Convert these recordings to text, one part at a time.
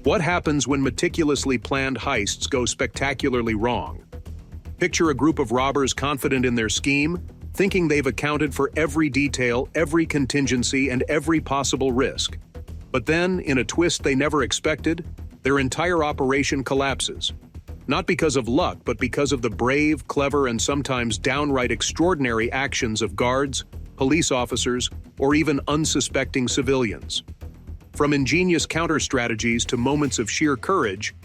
What happens when meticulously planned heists go spectacularly wrong? Picture a group of robbers confident in their scheme, thinking they've accounted for every detail, every contingency, and every possible risk. But then, in a twist they never expected, their entire operation collapses. Not because of luck, but because of the brave, clever, and sometimes downright extraordinary actions of guards, police officers, or even unsuspecting civilians. From ingenious counter-strategies to moments of sheer courage,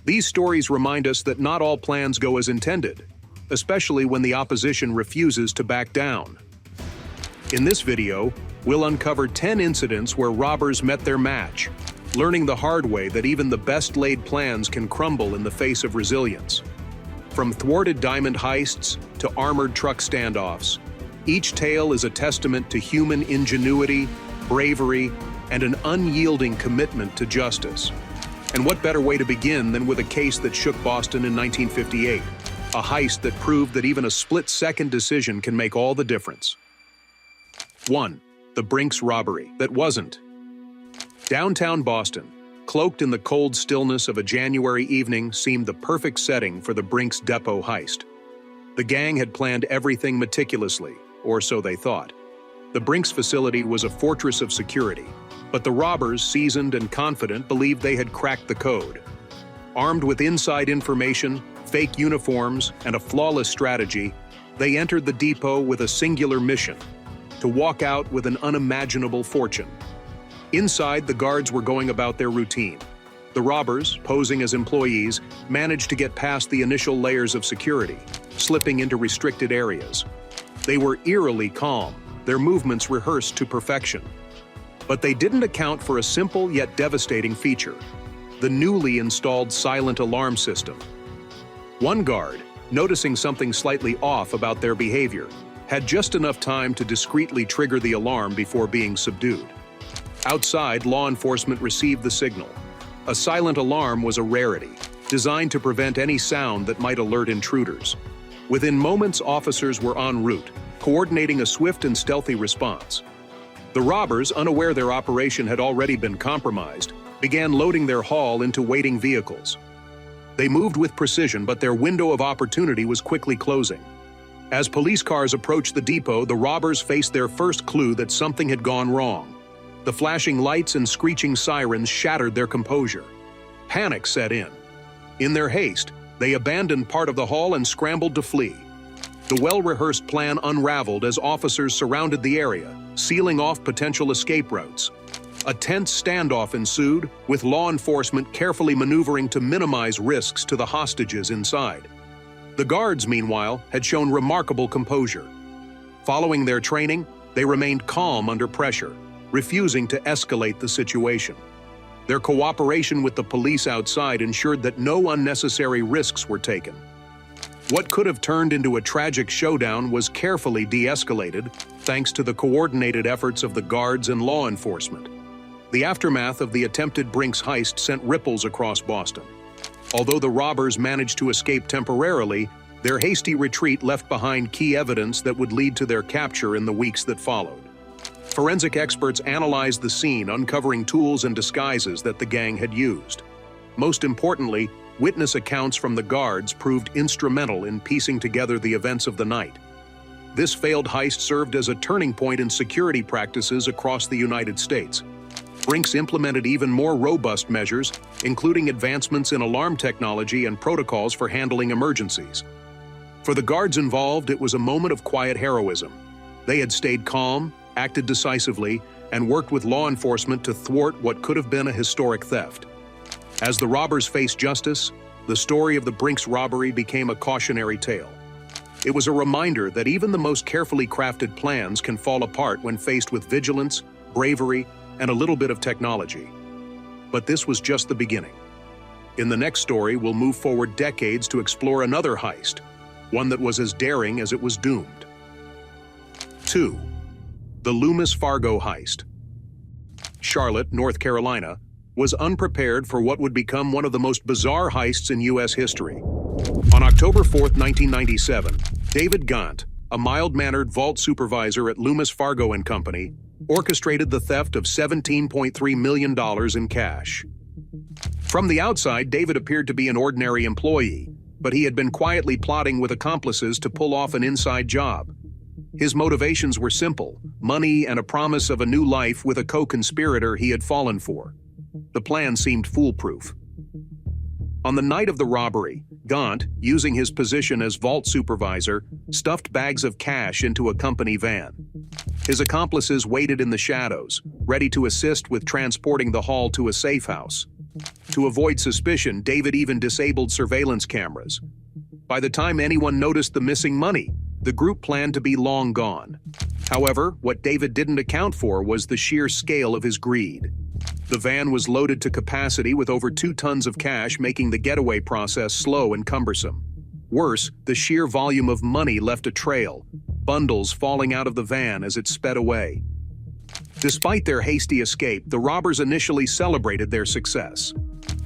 these stories remind us that not all plans go as intended, especially when the opposition refuses to back down. In this video, we'll uncover 10 incidents where robbers met their match, learning the hard way that even the best-laid plans can crumble in the face of resilience. From thwarted diamond heists to armored truck standoffs, each tale is a testament to human ingenuity, bravery, and an unyielding commitment to justice. And what better way to begin than with a case that shook Boston in 1958, a heist that proved that even a split-second decision can make all the difference. 1. The Brinks robbery that wasn't. Downtown Boston, cloaked in the cold stillness of a January evening, seemed the perfect setting for the Brinks depot heist. The gang had planned everything meticulously, or so they thought. The Brinks facility was a fortress of security, but the robbers, seasoned and confident, believed they had cracked the code. Armed with inside information, fake uniforms, and a flawless strategy, they entered the depot with a singular mission: to walk out with an unimaginable fortune. Inside, the guards were going about their routine. The robbers, posing as employees, managed to get past the initial layers of security, slipping into restricted areas. They were eerily calm, their movements rehearsed to perfection. But they didn't account for a simple yet devastating feature: the newly installed silent alarm system. One guard, noticing something slightly off about their behavior, had just enough time to discreetly trigger the alarm before being subdued. Outside, law enforcement received the signal. A silent alarm was a rarity, designed to prevent any sound that might alert intruders. Within moments, officers were en route, coordinating a swift and stealthy response. The robbers, unaware their operation had already been compromised, began loading their haul into waiting vehicles. They moved with precision, but their window of opportunity was quickly closing. As police cars approached the depot, the robbers faced their first clue that something had gone wrong. The flashing lights and screeching sirens shattered their composure. Panic set in. In their haste, they abandoned part of the hall and scrambled to flee. The well-rehearsed plan unraveled as officers surrounded the area, sealing off potential escape routes. A tense standoff ensued, with law enforcement carefully maneuvering to minimize risks to the hostages inside. The guards, meanwhile, had shown remarkable composure. Following their training, they remained calm under pressure, refusing to escalate the situation. Their cooperation with the police outside ensured that no unnecessary risks were taken. What could have turned into a tragic showdown was carefully de-escalated thanks to the coordinated efforts of the guards and law enforcement. The aftermath of the attempted Brinks heist sent ripples across Boston. Although the robbers managed to escape temporarily, their hasty retreat left behind key evidence that would lead to their capture in the weeks that followed. Forensic experts analyzed the scene, uncovering tools and disguises that the gang had used. Most importantly, witness accounts from the guards proved instrumental in piecing together the events of the night. This failed heist served as a turning point in security practices across the United States. Brinks implemented even more robust measures, including advancements in alarm technology and protocols for handling emergencies. For the guards involved, it was a moment of quiet heroism. They had stayed calm, acted decisively, and worked with law enforcement to thwart what could have been a historic theft. As the robbers faced justice, the story of the Brinks robbery became a cautionary tale. It was a reminder that even the most carefully crafted plans can fall apart when faced with vigilance, bravery, and a little bit of technology. But this was just the beginning. In the next story, we'll move forward decades to explore another heist, one that was as daring as it was doomed. 2. The Loomis Fargo heist. Charlotte, North Carolina, was unprepared for what would become one of the most bizarre heists in U.S. history. On October 4, 1997, David Gaunt, a mild-mannered vault supervisor at Loomis Fargo and Company, orchestrated the theft of $17.3 million in cash. From the outside, David appeared to be an ordinary employee, but he had been quietly plotting with accomplices to pull off an inside job. His motivations were simple: money and a promise of a new life with a co-conspirator he had fallen for. The plan seemed foolproof. On the night of the robbery, Gaunt, using his position as vault supervisor, stuffed bags of cash into a company van. His accomplices waited in the shadows, ready to assist with transporting the haul to a safe house. To avoid suspicion, David even disabled surveillance cameras. By the time anyone noticed the missing money, the group planned to be long gone. However, what David didn't account for was the sheer scale of his greed. The van was loaded to capacity with over 2 tons of cash, making the getaway process slow and cumbersome. Worse, the sheer volume of money left a trail, bundles falling out of the van as it sped away. Despite their hasty escape, the robbers initially celebrated their success.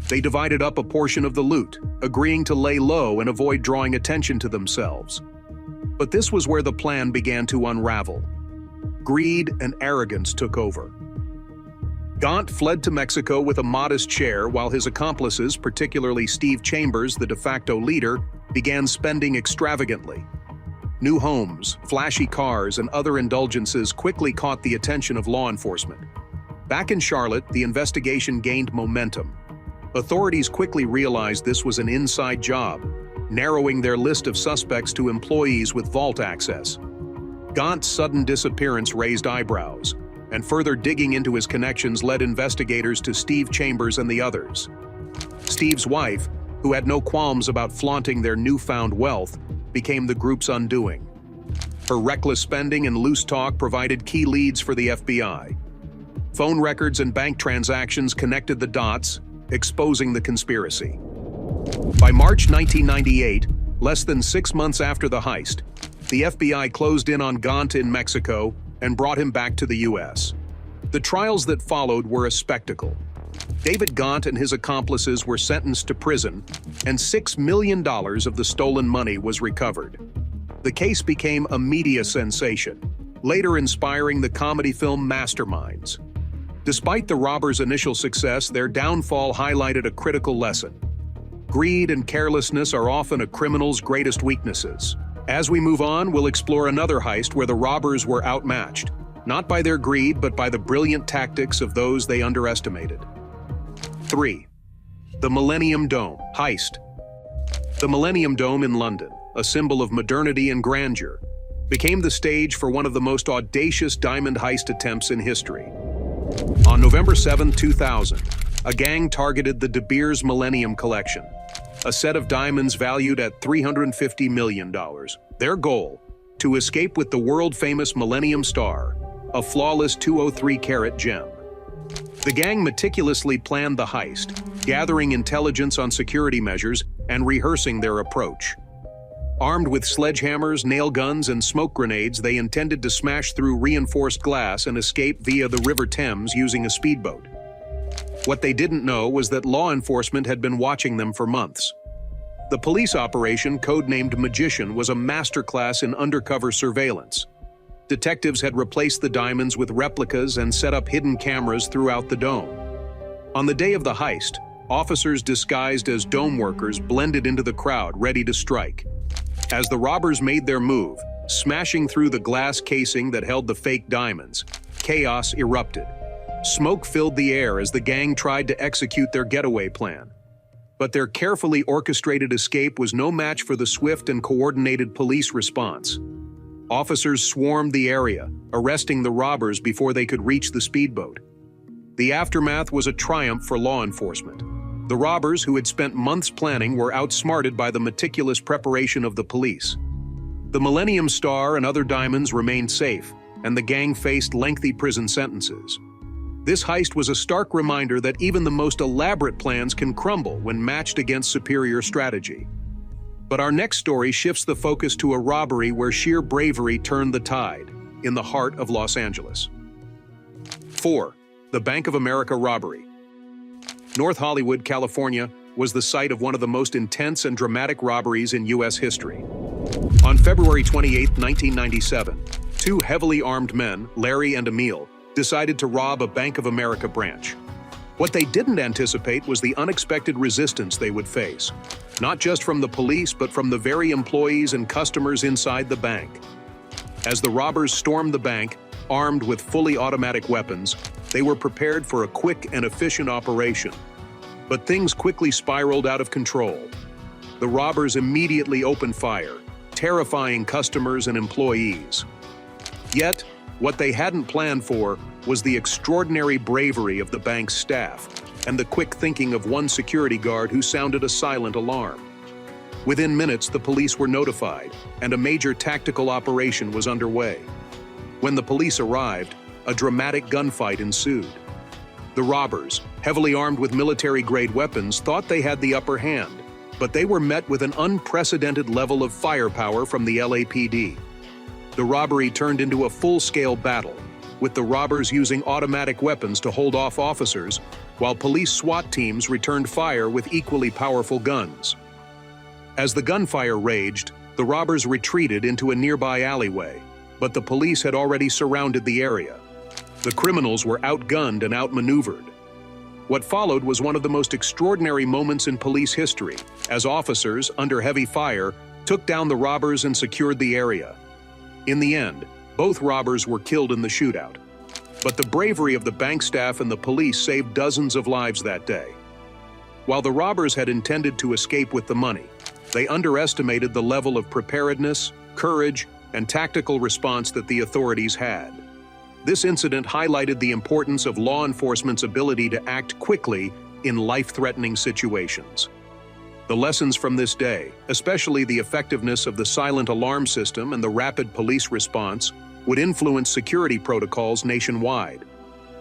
They divided up a portion of the loot, agreeing to lay low and avoid drawing attention to themselves. But this was where the plan began to unravel. Greed and arrogance took over. Gaunt fled to Mexico with a modest share, while his accomplices, particularly Steve Chambers, the de facto leader, began spending extravagantly. New homes, flashy cars, and other indulgences quickly caught the attention of law enforcement. Back in Charlotte, the investigation gained momentum. Authorities quickly realized this was an inside job, narrowing their list of suspects to employees with vault access. Gaunt's sudden disappearance raised eyebrows, and further digging into his connections led investigators to Steve Chambers and the others. Steve's wife, who had no qualms about flaunting their newfound wealth, became the group's undoing. Her reckless spending and loose talk provided key leads for the FBI. Phone records and bank transactions connected the dots, exposing the conspiracy. By March 1998, less than 6 months after the heist, the FBI closed in on Gaunt in Mexico and brought him back to the U.S. The trials that followed were a spectacle. David Gaunt and his accomplices were sentenced to prison, and $6 million of the stolen money was recovered. The case became a media sensation, later inspiring the comedy film Masterminds. Despite the robbers' initial success, their downfall highlighted a critical lesson. Greed and carelessness are often a criminal's greatest weaknesses. As we move on, we'll explore another heist where the robbers were outmatched, not by their greed, but by the brilliant tactics of those they underestimated. 3. The Millennium Dome heist. The Millennium Dome in London, a symbol of modernity and grandeur, became the stage for one of the most audacious diamond heist attempts in history. On November 7, 2000, a gang targeted the De Beers Millennium Collection, a set of diamonds valued at $350 million. Their goal: to escape with the world-famous Millennium Star, a flawless 203-carat gem. The gang meticulously planned the heist, gathering intelligence on security measures and rehearsing their approach. Armed with sledgehammers, nail guns, and smoke grenades, they intended to smash through reinforced glass and escape via the River Thames using a speedboat. What they didn't know was that law enforcement had been watching them for months. The police operation, codenamed Magician, was a masterclass in undercover surveillance. Detectives had replaced the diamonds with replicas and set up hidden cameras throughout the dome. On the day of the heist, officers disguised as dome workers blended into the crowd, ready to strike. As the robbers made their move, smashing through the glass casing that held the fake diamonds, chaos erupted. Smoke filled the air as the gang tried to execute their getaway plan. But their carefully orchestrated escape was no match for the swift and coordinated police response. Officers swarmed the area, arresting the robbers before they could reach the speedboat. The aftermath was a triumph for law enforcement. The robbers, who had spent months planning, were outsmarted by the meticulous preparation of the police. The Millennium Star and other diamonds remained safe, and the gang faced lengthy prison sentences. This heist was a stark reminder that even the most elaborate plans can crumble when matched against superior strategy. But our next story shifts the focus to a robbery where sheer bravery turned the tide, in the heart of Los Angeles. 4. The Bank of America robbery. North Hollywood, California, was the site of one of the most intense and dramatic robberies in U.S. history. On February 28, 1997, 2 heavily armed men, Larry and Emil, decided to rob a Bank of America branch. What they didn't anticipate was the unexpected resistance they would face, not just from the police but from the very employees and customers inside the bank. As the robbers stormed the bank, armed with fully automatic weapons, they were prepared for a quick and efficient operation. But things quickly spiraled out of control. The robbers immediately opened fire, terrifying customers and employees. Yet, what they hadn't planned for was the extraordinary bravery of the bank's staff and the quick thinking of one security guard who sounded a silent alarm. Within minutes, the police were notified, and a major tactical operation was underway. When the police arrived, a dramatic gunfight ensued. The robbers, heavily armed with military-grade weapons, thought they had the upper hand, but they were met with an unprecedented level of firepower from the LAPD. The robbery turned into a full-scale battle, with the robbers using automatic weapons to hold off officers, while police SWAT teams returned fire with equally powerful guns. As the gunfire raged, the robbers retreated into a nearby alleyway, but the police had already surrounded the area. The criminals were outgunned and outmaneuvered. What followed was one of the most extraordinary moments in police history, as officers, under heavy fire, took down the robbers and secured the area. In the end, both robbers were killed in the shootout. But the bravery of the bank staff and the police saved dozens of lives that day. While the robbers had intended to escape with the money, they underestimated the level of preparedness, courage, and tactical response that the authorities had. This incident highlighted the importance of law enforcement's ability to act quickly in life-threatening situations. The lessons from this day, especially the effectiveness of the silent alarm system and the rapid police response, would influence security protocols nationwide.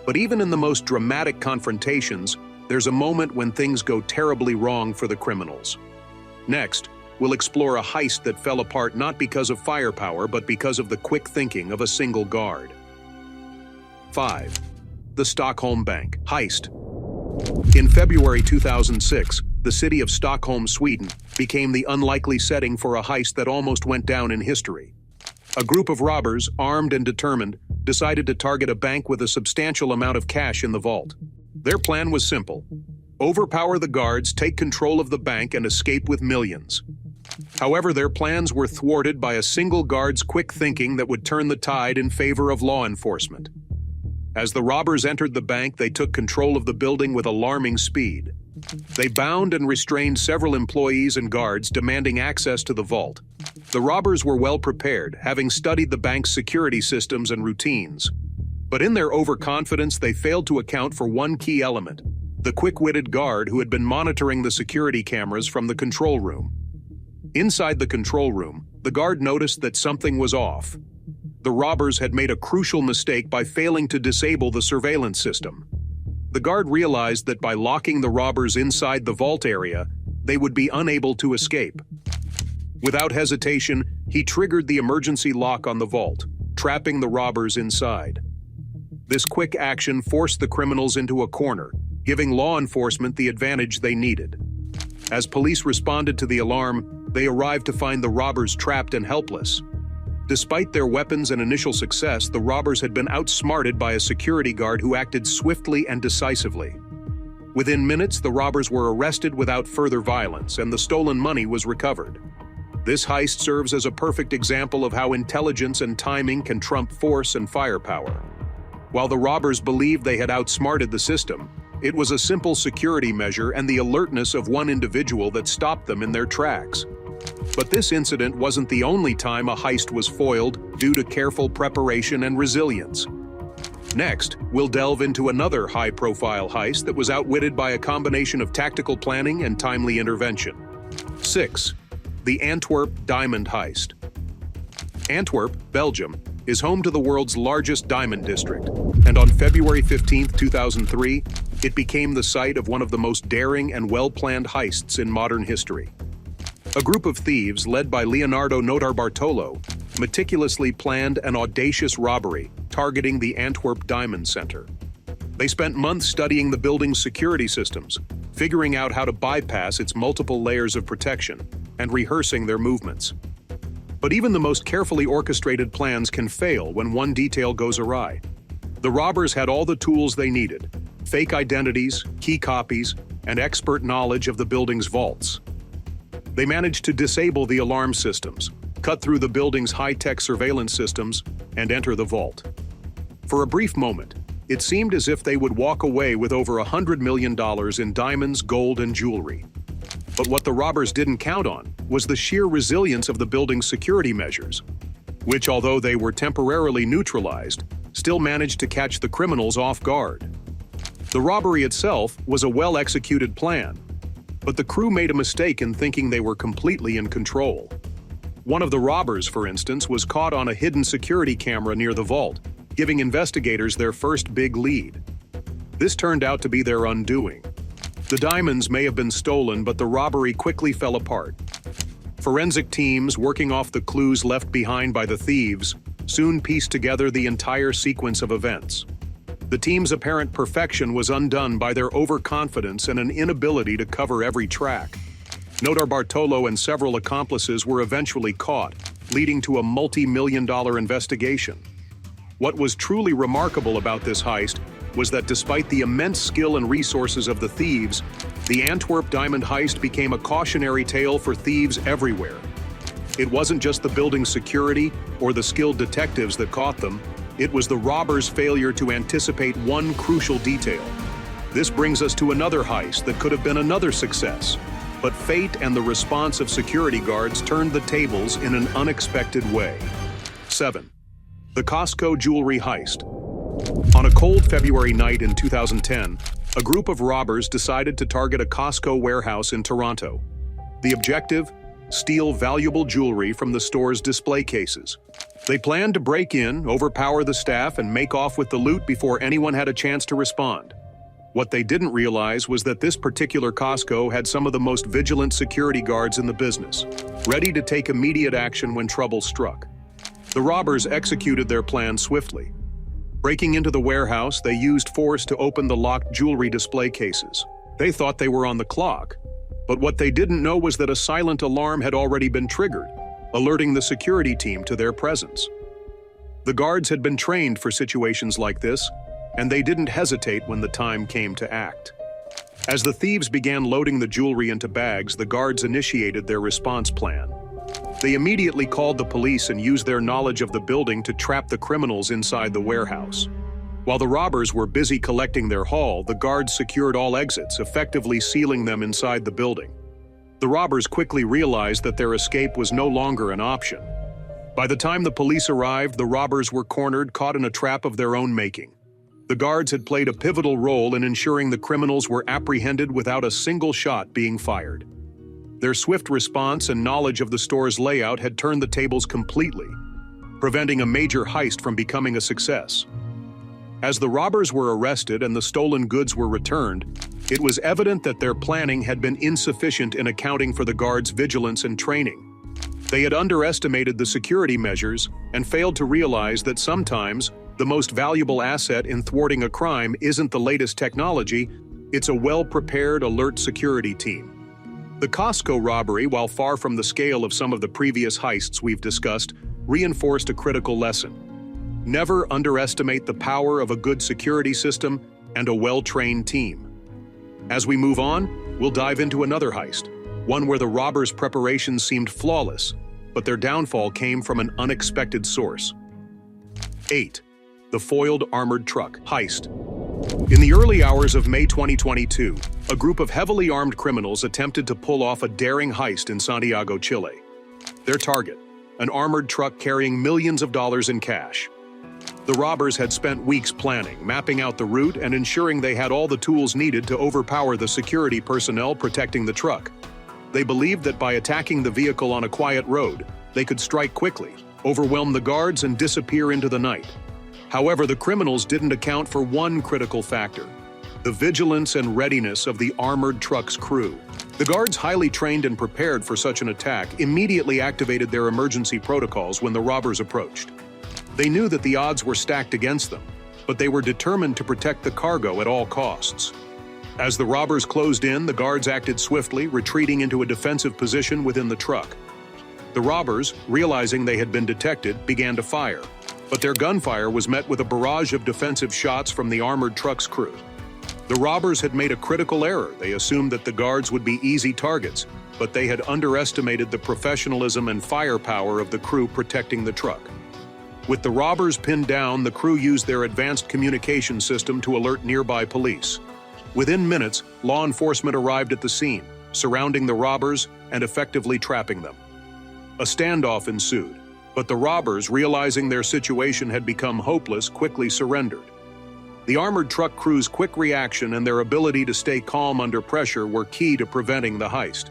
But even in the most dramatic confrontations, there's a moment when things go terribly wrong for the criminals. Next, we'll explore a heist that fell apart not because of firepower but because of the quick thinking of a single guard. 5. The Stockholm Bank Heist. In February 2006, the city of Stockholm, Sweden, became the unlikely setting for a heist that almost went down in history. A group of robbers, armed and determined, decided to target a bank with a substantial amount of cash in the vault. Their plan was simple: overpower the guards, take control of the bank, and escape with millions. However, their plans were thwarted by a single guard's quick thinking that would turn the tide in favor of law enforcement. As the robbers entered the bank, they took control of the building with alarming speed. They bound and restrained several employees and guards, demanding access to the vault. The robbers were well prepared, having studied the bank's security systems and routines. But in their overconfidence, they failed to account for one key element: the quick-witted guard who had been monitoring the security cameras from the control room. Inside the control room, the guard noticed that something was off. The robbers had made a crucial mistake by failing to disable the surveillance system. The guard realized that by locking the robbers inside the vault area, they would be unable to escape. Without hesitation, he triggered the emergency lock on the vault, trapping the robbers inside. This quick action forced the criminals into a corner, giving law enforcement the advantage they needed. As police responded to the alarm, they arrived to find the robbers trapped and helpless. Despite their weapons and initial success, the robbers had been outsmarted by a security guard who acted swiftly and decisively. Within minutes, the robbers were arrested without further violence, and the stolen money was recovered. This heist serves as a perfect example of how intelligence and timing can trump force and firepower. While the robbers believed they had outsmarted the system, it was a simple security measure and the alertness of one individual that stopped them in their tracks. But this incident wasn't the only time a heist was foiled due to careful preparation and resilience. Next, we'll delve into another high-profile heist that was outwitted by a combination of tactical planning and timely intervention. 6. The Antwerp Diamond Heist. Antwerp, Belgium, is home to the world's largest diamond district, and on February 15, 2003, it became the site of one of the most daring and well-planned heists in modern history. A group of thieves, led by Leonardo Notarbartolo, meticulously planned an audacious robbery targeting the Antwerp Diamond Center. They spent months studying the building's security systems, figuring out how to bypass its multiple layers of protection, and rehearsing their movements. But even the most carefully orchestrated plans can fail when one detail goes awry. The robbers had all the tools they needed: fake identities, key copies, and expert knowledge of the building's vaults. They managed to disable the alarm systems, cut through the building's high-tech surveillance systems, and enter the vault. For a brief moment, it seemed as if they would walk away with over $100 million in diamonds, gold, and jewelry. But what the robbers didn't count on was the sheer resilience of the building's security measures, which, although they were temporarily neutralized, still managed to catch the criminals off guard. The robbery itself was a well-executed plan, but the crew made a mistake in thinking they were completely in control. One of the robbers, for instance, was caught on a hidden security camera near the vault, giving investigators their first big lead. This turned out to be their undoing. The diamonds may have been stolen, but the robbery quickly fell apart. Forensic teams, working off the clues left behind by the thieves, soon pieced together the entire sequence of events. The team's apparent perfection was undone by their overconfidence and an inability to cover every track. Nodar Bartolo and several accomplices were eventually caught, leading to a multi-million-dollar investigation. What was truly remarkable about this heist was that despite the immense skill and resources of the thieves, the Antwerp diamond heist became a cautionary tale for thieves everywhere. It wasn't just the building's security or the skilled detectives that caught them, it was the robbers' failure to anticipate one crucial detail. This brings us to another heist that could have been another success, but fate and the response of security guards turned the tables in an unexpected way. 7. The Costco jewelry heist. On a cold February night in 2010, a group of robbers decided to target a Costco warehouse in Toronto. The objective? Steal valuable jewelry from the store's display cases. They planned to break in, overpower the staff, and make off with the loot before anyone had a chance to respond. What they didn't realize was that this particular Costco had some of the most vigilant security guards in the business, ready to take immediate action when trouble struck. The robbers executed their plan swiftly. Breaking into the warehouse, they used force to open the locked jewelry display cases. They thought they were on the clock, but what they didn't know was that a silent alarm had already been triggered, alerting the security team to their presence. The guards had been trained for situations like this, and they didn't hesitate when the time came to act. As the thieves began loading the jewelry into bags, the guards initiated their response plan. They immediately called the police and used their knowledge of the building to trap the criminals inside the warehouse. While the robbers were busy collecting their haul, the guards secured all exits, effectively sealing them inside the building. The robbers quickly realized that their escape was no longer an option. By the time the police arrived, the robbers were cornered, caught in a trap of their own making. The guards had played a pivotal role in ensuring the criminals were apprehended without a single shot being fired. Their swift response and knowledge of the store's layout had turned the tables completely, preventing a major heist from becoming a success. As the robbers were arrested and the stolen goods were returned, it was evident that their planning had been insufficient in accounting for the guards' vigilance and training. They had underestimated the security measures and failed to realize that sometimes the most valuable asset in thwarting a crime isn't the latest technology, it's a well-prepared, alert security team. The Costco robbery, while far from the scale of some of the previous heists we've discussed, reinforced a critical lesson. Never underestimate the power of a good security system and a well-trained team. As we move on, we'll dive into another heist, one where the robbers' preparations seemed flawless, but their downfall came from an unexpected source. 8. The foiled armored truck heist. In the early hours of May 2022, a group of heavily armed criminals attempted to pull off a daring heist in Santiago, Chile. Their target, an armored truck carrying millions of dollars in cash. The robbers had spent weeks planning, mapping out the route, and ensuring they had all the tools needed to overpower the security personnel protecting the truck. They believed that by attacking the vehicle on a quiet road, they could strike quickly, overwhelm the guards, and disappear into the night. However, the criminals didn't account for one critical factor: the vigilance and readiness of the armored truck's crew. The guards, highly trained and prepared for such an attack, immediately activated their emergency protocols when the robbers approached. They knew that the odds were stacked against them, but they were determined to protect the cargo at all costs. As the robbers closed in, the guards acted swiftly, retreating into a defensive position within the truck. The robbers, realizing they had been detected, began to fire, but their gunfire was met with a barrage of defensive shots from the armored truck's crew. The robbers had made a critical error. They assumed that the guards would be easy targets, but they had underestimated the professionalism and firepower of the crew protecting the truck. With the robbers pinned down, the crew used their advanced communication system to alert nearby police. Within minutes, law enforcement arrived at the scene, surrounding the robbers and effectively trapping them. A standoff ensued, but the robbers, realizing their situation had become hopeless, quickly surrendered. The armored truck crew's quick reaction and their ability to stay calm under pressure were key to preventing the heist.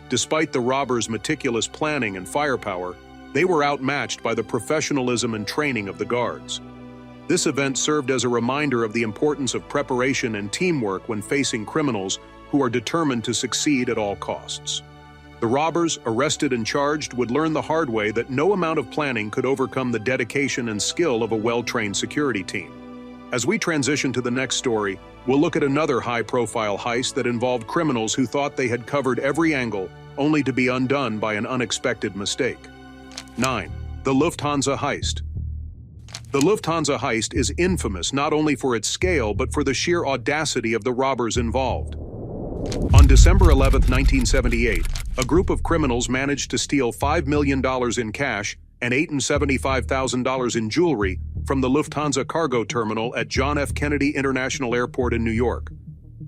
Despite the robbers' meticulous planning and firepower, they were outmatched by the professionalism and training of the guards. This event served as a reminder of the importance of preparation and teamwork when facing criminals who are determined to succeed at all costs. The robbers, arrested and charged, would learn the hard way that no amount of planning could overcome the dedication and skill of a well-trained security team. As we transition to the next story, we'll look at another high-profile heist that involved criminals who thought they had covered every angle, only to be undone by an unexpected mistake. 9. The Lufthansa heist. The Lufthansa heist is infamous not only for its scale but for the sheer audacity of the robbers involved. On December 11, 1978, a group of criminals managed to steal $5 million in cash and $875,000 in jewelry from the Lufthansa cargo terminal at John F. Kennedy International Airport in New York.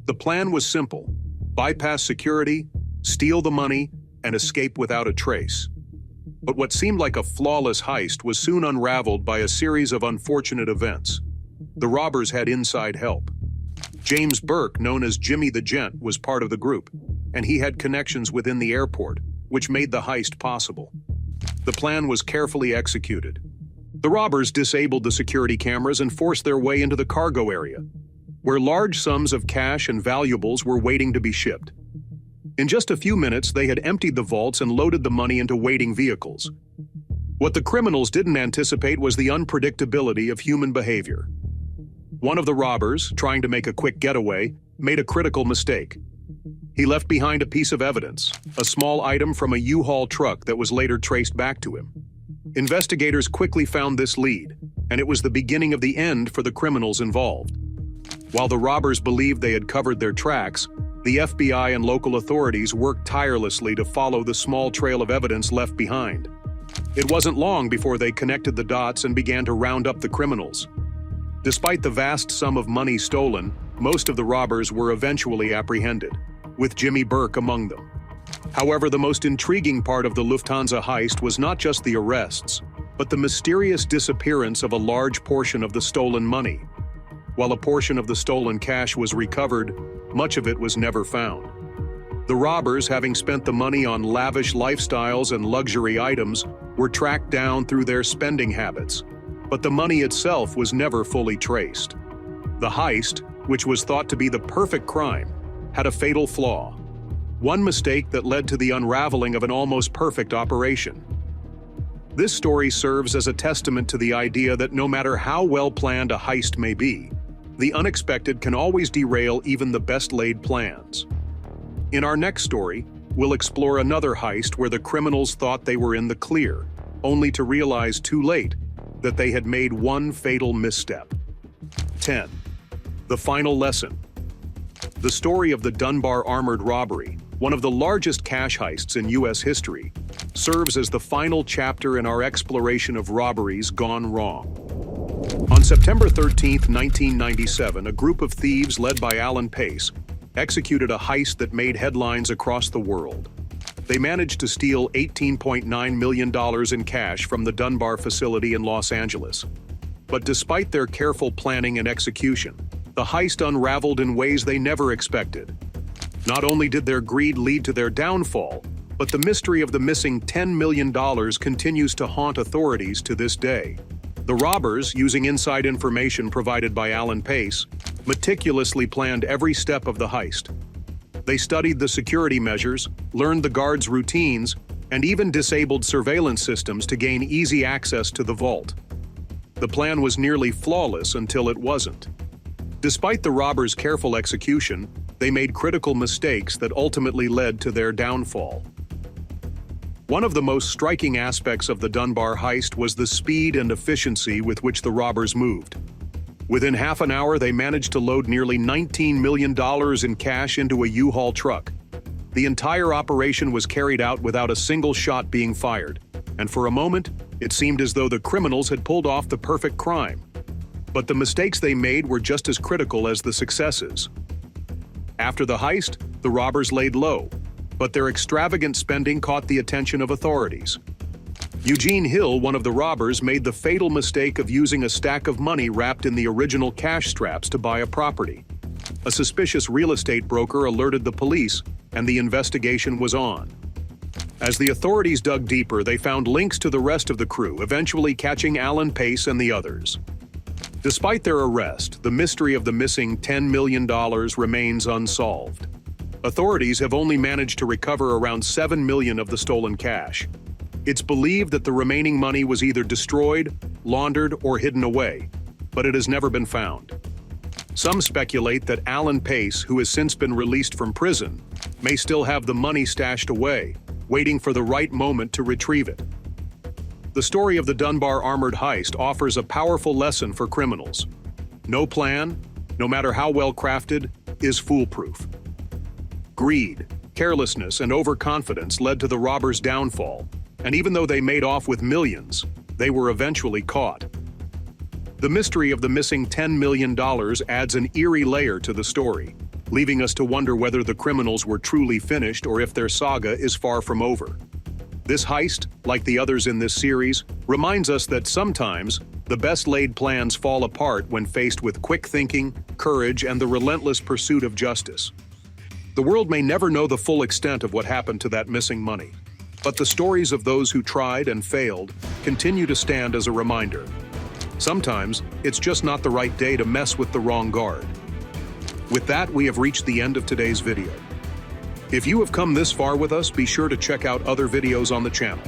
The plan was simple: bypass security, steal the money, and escape without a trace. But what seemed like a flawless heist was soon unraveled by a series of unfortunate events. The robbers had inside help. James Burke, known as Jimmy the Gent, was part of the group, and he had connections within the airport, which made the heist possible. The plan was carefully executed. The robbers disabled the security cameras and forced their way into the cargo area, where large sums of cash and valuables were waiting to be shipped. In just a few minutes, they had emptied the vaults and loaded the money into waiting vehicles. What the criminals didn't anticipate was the unpredictability of human behavior. One of the robbers, trying to make a quick getaway, made a critical mistake. He left behind a piece of evidence, a small item from a U-Haul truck that was later traced back to him. Investigators quickly found this lead, and it was the beginning of the end for the criminals involved. While the robbers believed they had covered their tracks, the FBI and local authorities worked tirelessly to follow the small trail of evidence left behind. It wasn't long before they connected the dots and began to round up the criminals. Despite the vast sum of money stolen, most of the robbers were eventually apprehended, with Jimmy Burke among them. However, the most intriguing part of the Lufthansa heist was not just the arrests, but the mysterious disappearance of a large portion of the stolen money. While a portion of the stolen cash was recovered, much of it was never found. The robbers, having spent the money on lavish lifestyles and luxury items, were tracked down through their spending habits, but the money itself was never fully traced. The heist, which was thought to be the perfect crime, had a fatal flaw. One mistake that led to the unraveling of an almost perfect operation. This story serves as a testament to the idea that no matter how well planned a heist may be, the unexpected can always derail even the best-laid plans. In our next story, we'll explore another heist where the criminals thought they were in the clear, only to realize too late that they had made one fatal misstep. 10. The final lesson. The story of the Dunbar armored robbery, one of the largest cash heists in U.S. history, serves as the final chapter in our exploration of robberies gone wrong. On September 13, 1997, a group of thieves led by Alan Pace executed a heist that made headlines across the world. They managed to steal $18.9 million in cash from the Dunbar facility in Los Angeles. But despite their careful planning and execution, the heist unraveled in ways they never expected. Not only did their greed lead to their downfall, but the mystery of the missing $10 million continues to haunt authorities to this day. The robbers, using inside information provided by Alan Pace, meticulously planned every step of the heist. They studied the security measures, learned the guards' routines, and even disabled surveillance systems to gain easy access to the vault. The plan was nearly flawless until it wasn't. Despite the robbers' careful execution, they made critical mistakes that ultimately led to their downfall. One of the most striking aspects of the Dunbar heist was the speed and efficiency with which the robbers moved. Within half an hour, they managed to load nearly $19 million in cash into a U-Haul truck. The entire operation was carried out without a single shot being fired, and for a moment, it seemed as though the criminals had pulled off the perfect crime. But the mistakes they made were just as critical as the successes. After the heist, the robbers laid low, but their extravagant spending caught the attention of authorities. Eugene Hill, one of the robbers, made the fatal mistake of using a stack of money wrapped in the original cash straps to buy a property. A suspicious real estate broker alerted the police, and the investigation was on. As the authorities dug deeper, they found links to the rest of the crew, eventually catching Alan Pace and the others. Despite their arrest, the mystery of the missing $10 million remains unsolved. Authorities have only managed to recover around $7 million of the stolen cash. It's believed that the remaining money was either destroyed, laundered, or hidden away, but it has never been found. Some speculate that Alan Pace, who has since been released from prison, may still have the money stashed away, waiting for the right moment to retrieve it. The story of the Dunbar armored heist offers a powerful lesson for criminals. No plan, no matter how well crafted, is foolproof. Greed, carelessness, and overconfidence led to the robbers' downfall, and even though they made off with millions, they were eventually caught. The mystery of the missing $10 million adds an eerie layer to the story, leaving us to wonder whether the criminals were truly finished or if their saga is far from over. This heist, like the others in this series, reminds us that sometimes the best-laid plans fall apart when faced with quick thinking, courage, and the relentless pursuit of justice. The world may never know the full extent of what happened to that missing money, but the stories of those who tried and failed continue to stand as a reminder. Sometimes, it's just not the right day to mess with the wrong guard. With that, we have reached the end of today's video. If you have come this far with us, be sure to check out other videos on the channel.